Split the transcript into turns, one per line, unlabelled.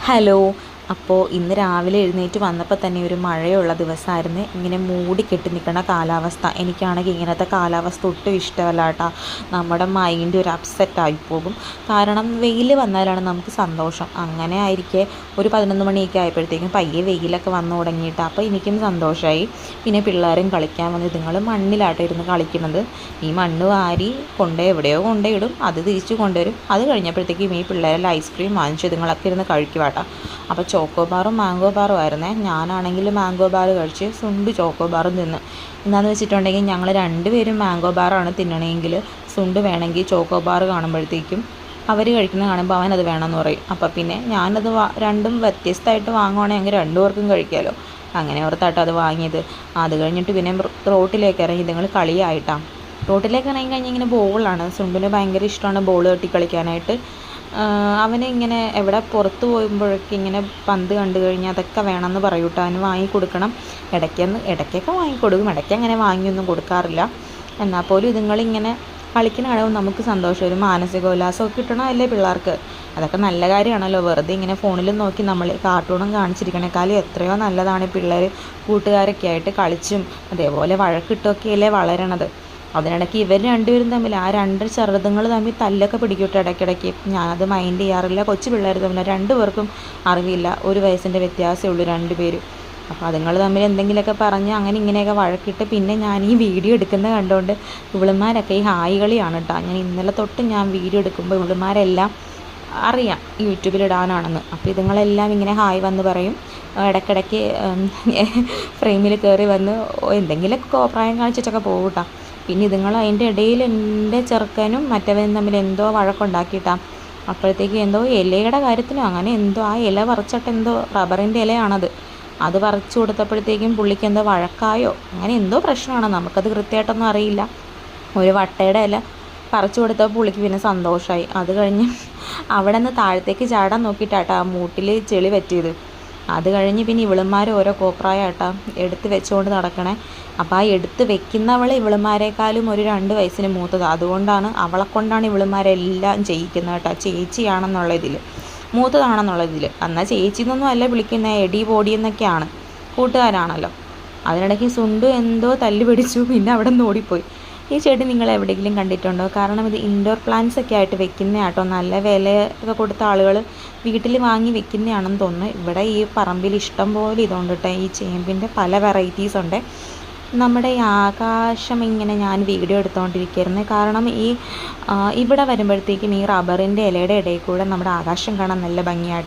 Hello. അപ്പോൾ ഇന്ന് രാവിലെ എഴുന്നേറ്റ് വന്നപ്പോൾ തന്നെ ഒരു മഴയുള്ള ദിവസമായിരുന്നു. ഇങ്ങനെ മൂടി കെട്ടി നിൽക്കുന്ന കാലാവസ്ഥ. എനിക്കാണെങ്കിൽ ഇങ്ങനത്തെ കാലാവസ്ഥ ഒട്ടും ഇഷ്ടമല്ല കേട്ടോ. നമ്മുടെ മൈൻഡ് ഒരു അപ്സെറ്റായി പോകും. കാരണം വെയിൽ വന്നാലാണ് നമുക്ക് സന്തോഷം. അങ്ങനെ ആയിരിക്കെ ഒരു 11 മണിയൊക്കെ ആയപ്പോഴത്തേക്കും പയ്യെ വെയിലൊക്കെ വന്നു തുടങ്ങിയിട്ട് അപ്പോൾ എനിക്കും സന്തോഷമായി. പിന്നെ പിള്ളേരും കളിക്കാൻ വന്ന് ഇതുങ്ങൾ മണ്ണിലാട്ടോ ഇരുന്ന് കളിക്കുന്നത്. ഈ മണ്ണ് വാരി എവിടെയോ കൊണ്ടുപോയിടും, അത് തിരിച്ചു കൊണ്ടുവരും. അത് കഴിഞ്ഞപ്പോഴത്തേക്കും ഈ പിള്ളേരെല്ലാം ഐസ്ക്രീം വാങ്ങിച്ചു ഇതുങ്ങളൊക്കെ ഇരുന്ന് കഴിക്കുവാട്ടോ. അപ്പോൾ ചോക്കോ ബാറും മാംഗോ ബാറും ആയിരുന്നേ. ഞാനാണെങ്കിൽ മാംഗോ ബാർ കഴിച്ച് സുണ്ട് ചോക്കോ ബാറും തിന്ന്. എന്താണെന്ന് വെച്ചിട്ടുണ്ടെങ്കിൽ ഞങ്ങൾ രണ്ടുപേരും മാംഗോ ബാറാണ് തിന്നണമെങ്കിൽ സുണ്ട് വേണമെങ്കിൽ ചോക്കോ ബാർ കാണുമ്പോഴത്തേക്കും അവർ കഴിക്കുന്നത് കാണുമ്പോൾ അവനത് വേണമെന്ന് പറയും. അപ്പോൾ പിന്നെ ഞാനത് രണ്ടും വ്യത്യസ്തമായിട്ട് വാങ്ങുവാണെങ്കിൽ രണ്ടുപേർക്കും കഴിക്കാമല്ലോ. അങ്ങനെ ഓർത്താട്ടോ അത് വാങ്ങിയത്. അത് കഴിഞ്ഞിട്ട് പിന്നെ റോട്ടിലേക്ക് ഇറങ്ങി ഇതുങ്ങൾ കളിയായിട്ടാണ്. റോട്ടിലേക്ക് ഇറങ്ങി കഴിഞ്ഞാൽ ഇങ്ങനെ ബോളാണ്. സുണ്ടിന് ഭയങ്കര ഇഷ്ടമാണ് ബോൾ തട്ടി കളിക്കാനായിട്ട്. അവന് ഇങ്ങനെ എവിടെ പുറത്ത് പോകുമ്പോഴൊക്കെ ഇങ്ങനെ പന്ത് കണ്ടു കഴിഞ്ഞാൽ അതൊക്കെ വേണമെന്ന് പറയൂട്ടോ. അവന് വാങ്ങിക്കൊടുക്കണം. ഇടയ്ക്കൊക്കെ വാങ്ങിക്കൊടുക്കും, ഇടയ്ക്ക് അങ്ങനെ വാങ്ങിയൊന്നും കൊടുക്കാറില്ല. എന്നാൽ പോലും ഇതുങ്ങളിങ്ങനെ കളിക്കുന്ന കാണുമ്പോൾ നമുക്ക് സന്തോഷം, ഒരു മാനസികോല്ലാസമൊക്കെ കിട്ടണമല്ലേ പിള്ളേർക്ക്. അതൊക്കെ നല്ല കാര്യമാണല്ലോ. വെറുതെ ഇങ്ങനെ ഫോണിൽ നോക്കി നമ്മൾ കാർട്ടൂണും കാണിച്ചിരിക്കണേക്കാളും എത്രയോ നല്ലതാണ് പിള്ളേർ കൂട്ടുകാരൊക്കെ ആയിട്ട് കളിച്ചും അതേപോലെ വഴക്കിട്ടൊക്കെയല്ലേ വളരണത്. അതിനിടയ്ക്ക് ഇവർ രണ്ടുപേരും തമ്മിൽ ആ രണ്ട് ചെറുതുങ്ങൾ തമ്മിൽ തല്ലൊക്കെ പിടിക്കട്ടെ ഇടയ്ക്കിടയ്ക്ക്. ഞാനത് മൈൻഡ് ചെയ്യാറില്ല. കൊച്ചു പിള്ളേർ തമ്മിൽ രണ്ടുപേർക്കും അറിവില്ല, 1 വയസ്സിൻ്റെ വ്യത്യാസമേ ഉള്ളൂ രണ്ടുപേരും. അപ്പോൾ അതുങ്ങൾ തമ്മിൽ എന്തെങ്കിലുമൊക്കെ പറഞ്ഞ് അങ്ങനെ ഇങ്ങനെയൊക്കെ വഴക്കിട്ട് പിന്നെ ഞാൻ ഈ വീഡിയോ എടുക്കുന്നത് കണ്ടുകൊണ്ട് ഇവളുമാരൊക്കെ ഈ ഹായ് കളിയാണ് കേട്ടോ. ഞാൻ ഇന്നലെ തൊട്ട് ഞാൻ വീഡിയോ എടുക്കുമ്പോൾ ഇവളുമാരെല്ലാം അറിയാം യൂട്യൂബിലിടാനാണെന്ന്. അപ്പോൾ ഇതുങ്ങളെല്ലാം ഇങ്ങനെ ഹായ് വന്ന് പറയും. ഇടയ്ക്കിടയ്ക്ക് ഫ്രെയിമിൽ കയറി വന്ന് എന്തെങ്കിലുമൊക്കെ കോപ്രായം കാണിച്ചിട്ടൊക്കെ പോകും കേട്ടോ. പിന്നെ ഇതുങ്ങൾ അതിൻ്റെ ഇടയിൽ എൻ്റെ ചെറുക്കനും മറ്റവനും തമ്മിൽ എന്തോ വഴക്കുണ്ടാക്കിയിട്ടാണ്. അപ്പോഴത്തേക്ക് എന്തോ ഇലയുടെ കാര്യത്തിനും അങ്ങനെ എന്തോ ആ ഇല പറിച്ചിട്ട് എന്തോ റബ്ബറിൻ്റെ ഇലയാണത്, അത് പറിച്ചു കൊടുത്തപ്പോഴത്തേക്കും പുള്ളിക്ക് എന്തോ വഴക്കായോ അങ്ങനെ എന്തോ പ്രശ്നമാണ്. നമുക്കത് കൃത്യമായിട്ടൊന്നും അറിയില്ല. ഒരു വട്ടയുടെ ഇല പറിച്ചു കൊടുത്തപ്പോൾ പുള്ളിക്ക് പിന്നെ സന്തോഷമായി. അത് കഴിഞ്ഞ് അവിടെ നിന്ന് താഴത്തേക്ക് ചാടാൻ നോക്കിയിട്ടാട്ടോ ആ മൂട്ടിൽ ചെളി പറ്റിയത്. അത് കഴിഞ്ഞ് പിന്നെ ഇവളുമാർ ഓരോ കോപ്രായാട്ടാ എടുത്ത് വെച്ചുകൊണ്ട് നടക്കണേ. അപ്പോൾ ആ എടുത്ത് വെക്കുന്നവൾ ഇവളുമാരെക്കാളും ഒരു 2 വയസ്സിന് മൂത്തത്. അതുകൊണ്ടാണ് അവളെ കൊണ്ടാണ് ഇവളുമാരെല്ലാം ചെയ്യിക്കുന്നത് കേട്ടോ. ചേച്ചിയാണെന്നുള്ള ഇതിൽ, മൂത്തതാണെന്നുള്ള ഇതിൽ. എന്നാൽ ചേച്ചി എന്നൊന്നും അല്ല വിളിക്കുന്നത്, എടി പോടി എന്നൊക്കെയാണ്, കൂട്ടുകാരാണല്ലോ. അതിനിടയ്ക്ക് സുണ്ടു എന്തോ തല്ലി പിടിച്ചു, പിന്നെ അവിടെ നിന്ന് ഓടിപ്പോയി. ഈ ചെടി നിങ്ങൾ എവിടെയെങ്കിലും കണ്ടിട്ടുണ്ടോ? കാരണം ഇത് ഇൻഡോർ പ്ലാന്റ്സ് ഒക്കെ ആയിട്ട് വെക്കുന്ന കേട്ടോ. നല്ല വിലയൊക്കെ കൊടുത്ത ആളുകൾ വീട്ടിൽ വാങ്ങി വെക്കുന്നതാണെന്ന് തോന്നുന്നു. ഇവിടെ ഈ പറമ്പിൽ ഇഷ്ടം പോലെ ഇതുകൊണ്ട് കേട്ടോ. ഈ ചേമ്പിൻ്റെ പല വെറൈറ്റീസ് ഉണ്ട്. നമ്മുടെ ഈ ആകാശം ഇങ്ങനെ ഞാൻ വീഡിയോ എടുത്തുകൊണ്ടിരിക്കുകയായിരുന്നു. കാരണം ഇവിടെ വരുമ്പോഴത്തേക്കും ഈ റബ്ബറിൻ്റെ ഇലയുടെ ഇടയിൽ കൂടെ നമ്മുടെ ആകാശം കാണാൻ നല്ല ഭംഗിയായിട്ട്